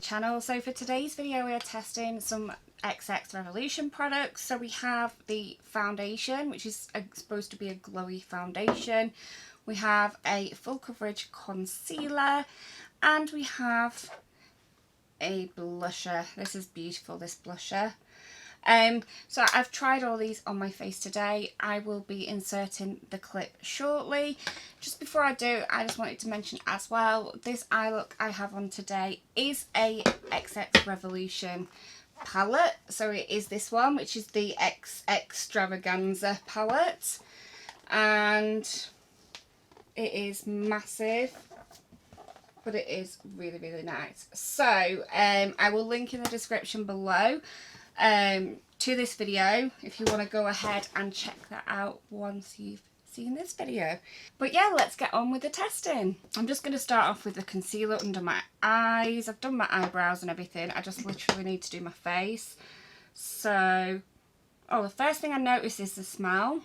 Channel. So for today's video we are testing some xxrevolution products. So we have the foundation, which is supposed to be a glowy foundation. We have a full coverage concealer, and we have a blusher. This is beautiful, this blusher. So I've tried all these on my face today. I will be inserting the clip shortly. Just before I do, I just wanted to mention as well, this eye look I have on today is a xxrevolution palette. So it is this one, which is the xxtravaganza palette, and it is massive, but it is really, really nice. So I will link in the description below to this video if you want to go ahead and check that out once you've seen this video. But yeah, let's get on with the testing. I'm just going to start off with the concealer under my eyes. I've done my eyebrows and everything. I just literally need to do my face. So, the first thing I notice is the smell.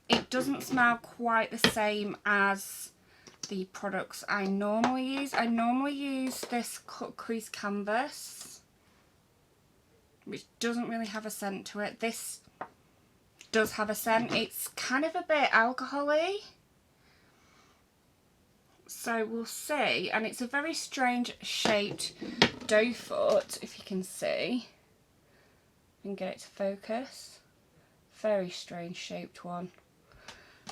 It doesn't smell quite the same as the products I normally use. I normally use this cut crease canvas, which doesn't really have a scent to it. This does have a scent. It's kind of a bit alcohol-y, so we'll see. And it's a very strange shaped doe foot, if you can see. I can get it to focus. Very strange shaped one.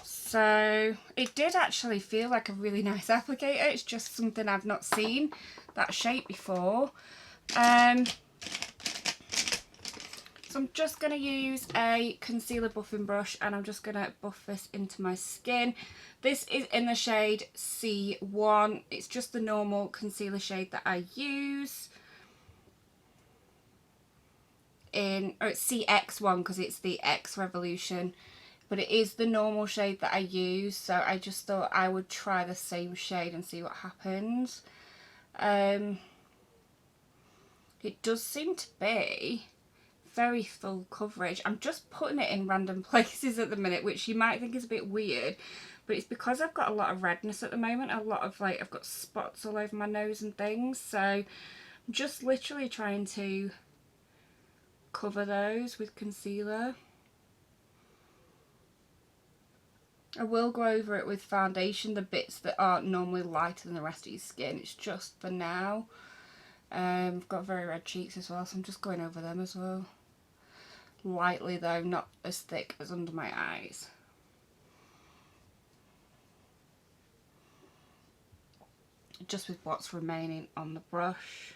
So it did actually feel like a really nice applicator. It's just something I've not seen that shape before. So I'm just going to use a concealer buffing brush, and I'm just going to buff this into my skin. This is in the shade C1. It's just the normal concealer shade that I use. It's CX1 because it's the X Revolution. But it is the normal shade that I use. So I just thought I would try the same shade and see what happens. It does seem to be very full coverage. I'm just putting it in random places at the minute, which you might think is a bit weird, but it's because I've got a lot of redness at the moment. A lot of I've got spots all over my nose and things, so I'm just literally trying to cover those with concealer. I will go over it with foundation, the bits that aren't normally lighter than the rest of your skin. It's just for now. I've got very red cheeks as well, so I'm just going over them as well. Lightly though, not as thick as under my eyes. Just with what's remaining on the brush.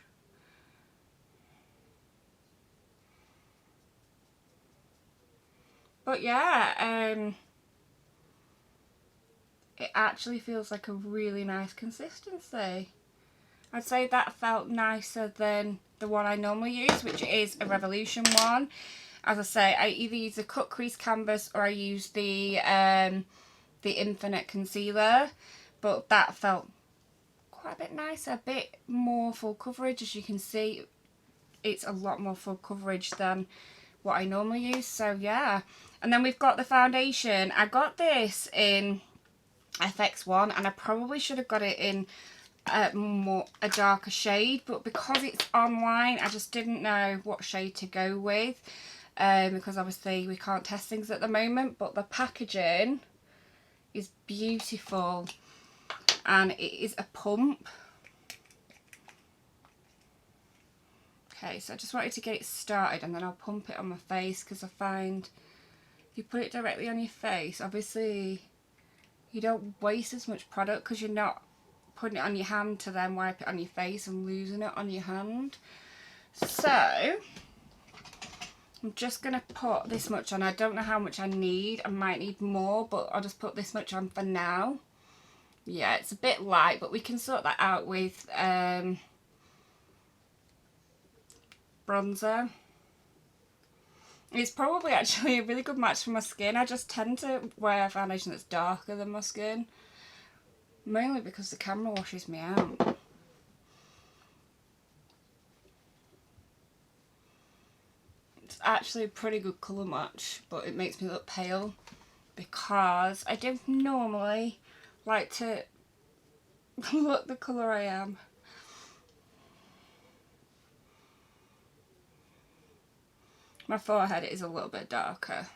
But yeah, it actually feels like a really nice consistency. I'd say that felt nicer than the one I normally use, which is a Revolution one. As I say, I either use the cut crease canvas or I use the Infinite concealer, but that felt quite a bit nicer, a bit more full coverage. As you can see, it's a lot more full coverage than what I normally use. So yeah, and then we've got the foundation. I got this in FX1, and I probably should have got it in a darker shade, but because it's online I just didn't know what shade to go with, because obviously we can't test things at the moment. But the packaging is beautiful, and it is a pump. Okay, so I just wanted to get it started and then I'll pump it on my face, because I find if you put it directly on your face, obviously you don't waste as much product because you're not putting it on your hand to then wipe it on your face and losing it on your hand. So I'm just going to put this much on. I don't know how much I need. I might need more, but I'll just put this much on for now. Yeah, it's a bit light, but we can sort that out with bronzer. It's probably actually a really good match for my skin. I just tend to wear a foundation that's darker than my skin, mainly because the camera washes me out. actually a pretty good colour match, but it makes me look pale because I don't normally like to look the colour I am. My forehead is a little bit darker.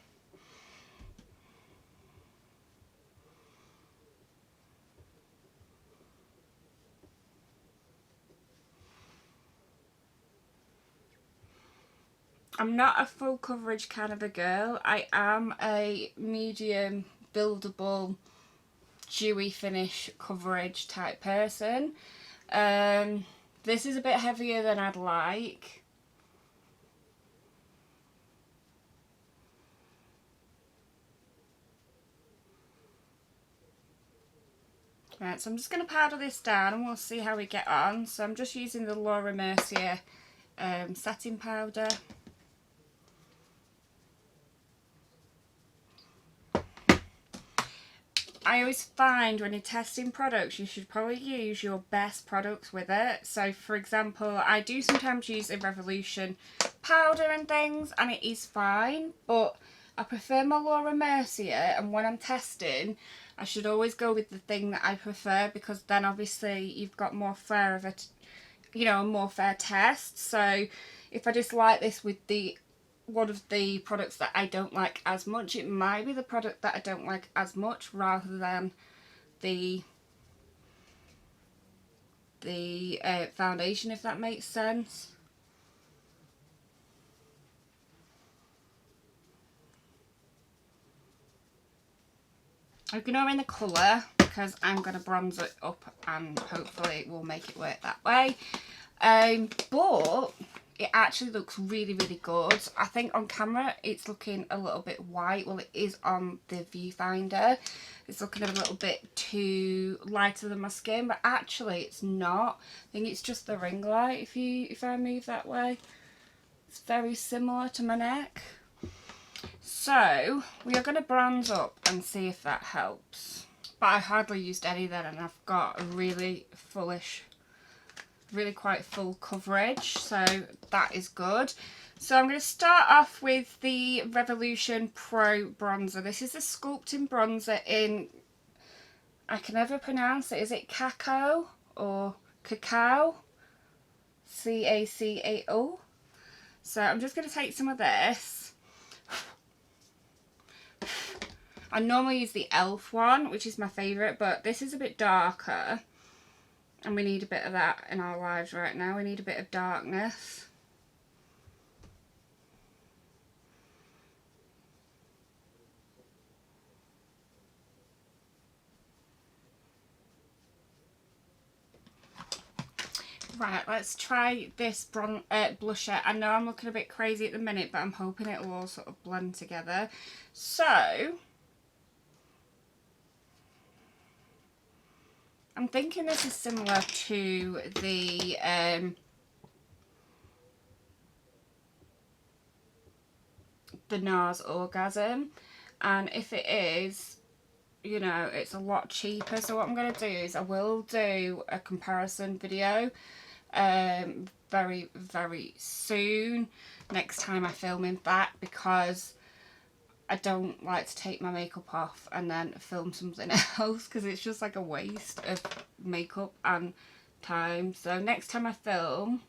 I'm not a full coverage kind of a girl. I am a medium, buildable, dewy finish coverage type person. This is a bit heavier than I'd like. Right, so I'm just going to powder this down and we'll see how we get on. So I'm just using the Laura Mercier setting powder. I always find when you're testing products, you should probably use your best products with it. So for example, I do sometimes use a Revolution powder and things, and it is fine, but I prefer my Laura Mercier, and when I'm testing, I should always go with the thing that I prefer, because then obviously you've got more fair of it, you know, a more fair test. So if I just like this with the one of the products that I don't like as much, it might be the product that I don't like as much rather than the foundation, if that makes sense. Ignoring the colour because I'm going to bronze it up and hopefully we'll make it work that way. But it actually looks really, really good. I think on camera it's looking a little bit white. Well, it is on the viewfinder. It's looking a little bit too lighter than my skin, but actually it's not. I think it's just the ring light if I move that way. It's very similar to my neck. So we are going to bronze up and see if that helps. But I hardly used any then, and I've got a really quite full coverage, so that is good. So I'm going to start off with the Revolution Pro bronzer. This is a sculpting bronzer in, I can never pronounce it, is it Cacao or Cacao? C-A-C-A-O. So I'm just going to take some of this. I normally use the e.l.f. one, which is my favourite, but this is a bit darker. And we need a bit of that in our lives right now. We need a bit of darkness. Right, let's try this blusher. I know I'm looking a bit crazy at the minute, but I'm hoping it will all sort of blend together. So I'm thinking this is similar to the NARS Orgasm, and if it is, you know, it's a lot cheaper. So what I'm going to do is I will do a comparison video very, very soon, next time I film, in fact, because I don't like to take my makeup off and then film something else, because it's just like a waste of makeup and time. So next time I film,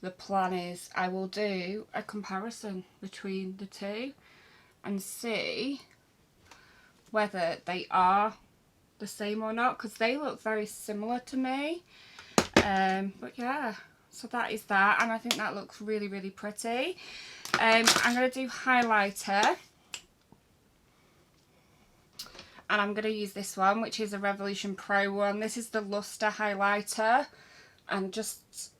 the plan is I will do a comparison between the two and see whether they are the same or not, because they look very similar to me. But yeah, so that is that, and I think that looks really, really pretty. I'm going to do highlighter, and I'm going to use this one, which is a Revolution Pro one. This is the Luster highlighter, and just,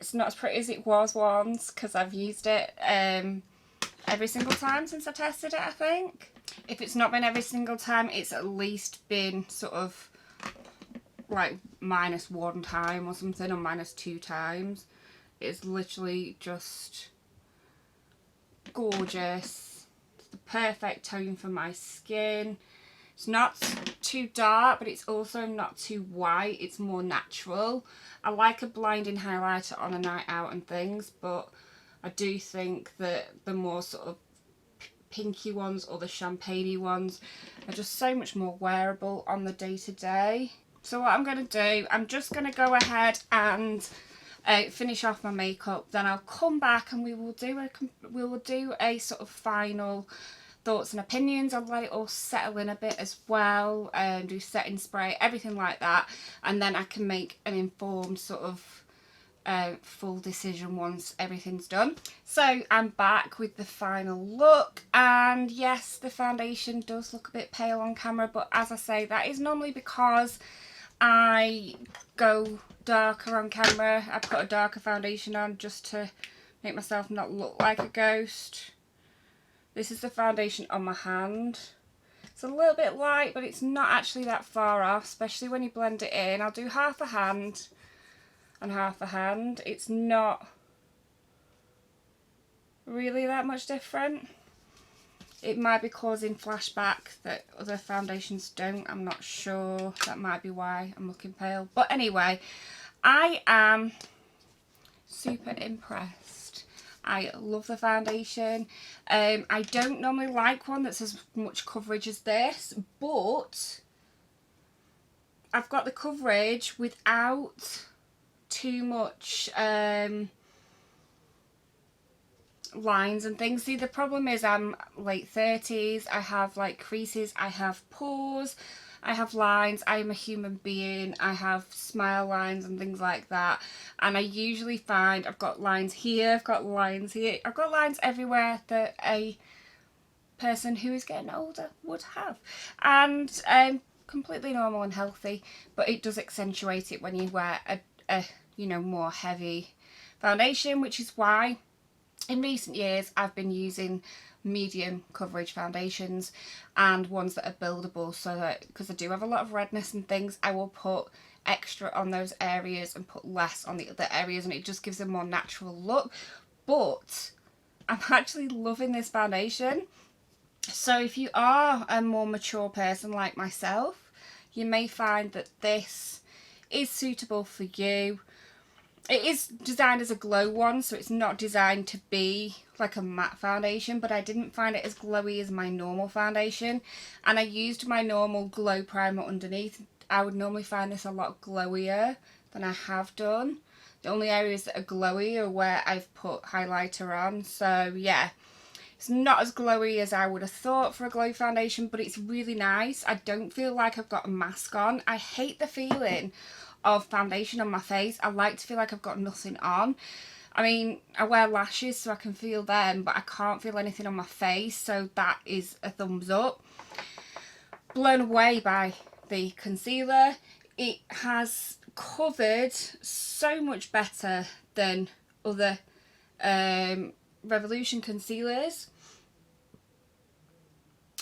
it's not as pretty as it was once, because I've used it every single time since I tested it, I think. If it's not been every single time, it's at least been sort of like -1 time or something, or -2 times. It's literally just gorgeous. It's the perfect tone for my skin. It's not too dark, but it's also not too white. It's more natural. I like a blinding highlighter on a night out and things, but I do think that the more sort of pinky ones or the champagne-y ones are just so much more wearable on the day-to-day. So what I'm going to do, I'm just going to go ahead and finish off my makeup. Then I'll come back and we will do a sort of final thoughts and opinions. I'll let it all settle in a bit as well, do setting spray, everything like that, and then I can make an informed sort of full decision once everything's done. So I'm back with the final look, and yes, the foundation does look a bit pale on camera, but as I say, that is normally because I go darker on camera. I put a darker foundation on just to make myself not look like a ghost. This is the foundation on my hand. It's a little bit light, but it's not actually that far off, especially when you blend it in. I'll do half a hand and half a hand. It's not really that much different. It might be causing flashback that other foundations don't. I'm not sure. That might be why I'm looking pale. But anyway, I am super impressed. I love the foundation. I don't normally like one that's as much coverage as this, but I've got the coverage without too much lines and things. See, the problem is I'm late 30s, I have like creases, I have pores, I have lines, I am a human being, I have smile lines and things like that, and I usually find I've got lines here, I've got lines here, I've got lines everywhere that a person who is getting older would have, and completely normal and healthy, but it does accentuate it when you wear a you know, more heavy foundation, which is why in recent years I've been using medium coverage foundations and ones that are buildable, so that, because I do have a lot of redness and things, I will put extra on those areas and put less on the other areas, and it just gives a more natural look. But I'm actually loving this foundation. So if you are a more mature person like myself, you may find that this is suitable for you. It is designed as a glow one, so it's not designed to be like a matte foundation, but I didn't find it as glowy as my normal foundation, and I used my normal glow primer underneath. I would normally find this a lot glowier than I have done. The only areas that are glowy are where I've put highlighter on, so yeah, it's not as glowy as I would have thought for a glow foundation, but it's really nice. I don't feel like I've got a mask on. I hate the feeling of foundation on my face. I like to feel like I've got nothing on. I mean, I wear lashes so I can feel them, but I can't feel anything on my face, so that is a thumbs up. Blown away by the concealer. It has covered so much better than other Revolution concealers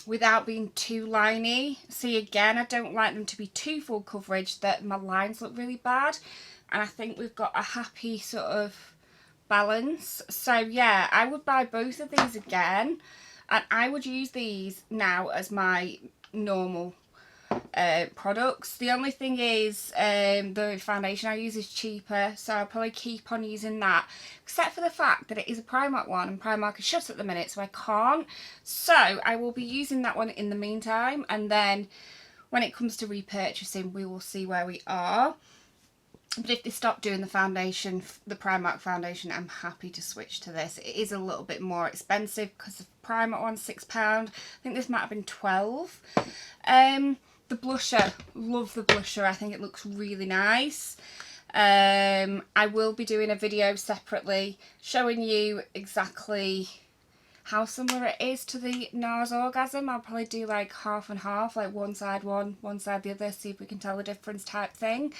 without being too liney. See, again, I don't like them to be too full coverage, that my lines look really bad, and I think we've got a happy sort of balance. So yeah, I would buy both of these again, and I would use these now as my normal products. The only thing is the foundation I use is cheaper, so I'll probably keep on using that, except for the fact that it is a Primark one and Primark is shut at the minute, so I can't. So I will be using that one in the meantime, and then when it comes to repurchasing, we will see where we are. But if they stop doing the foundation, the Primark foundation, I'm happy to switch to this. It is a little bit more expensive because the Primark one's £6. I think this might have been 12. The blusher, love the blusher. I think it looks really nice. I will be doing a video separately showing you exactly how similar it is to the NARS Orgasm. I'll probably do like half and half, like one side one side the other, see if we can tell the difference type thing.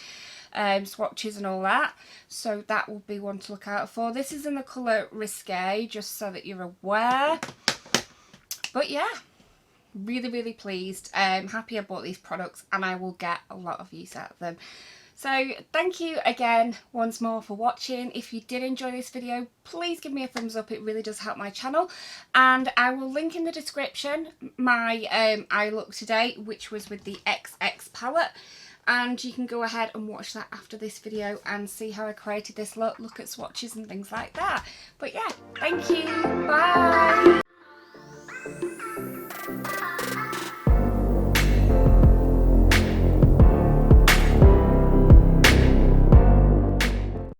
Swatches and all that. So that will be one to look out for. This is in the colour Risque, just so that you're aware. But yeah, really, really pleased. I'm happy I bought these products, and I will get a lot of use out of them. So thank you again once more for watching. If you did enjoy this video, please give me a thumbs up. It really does help my channel. And I will link in the description my eye look today, which was with the XX palette. And you can go ahead and watch that after this video and see how I created this look at swatches and things like that. But yeah, thank you. Bye.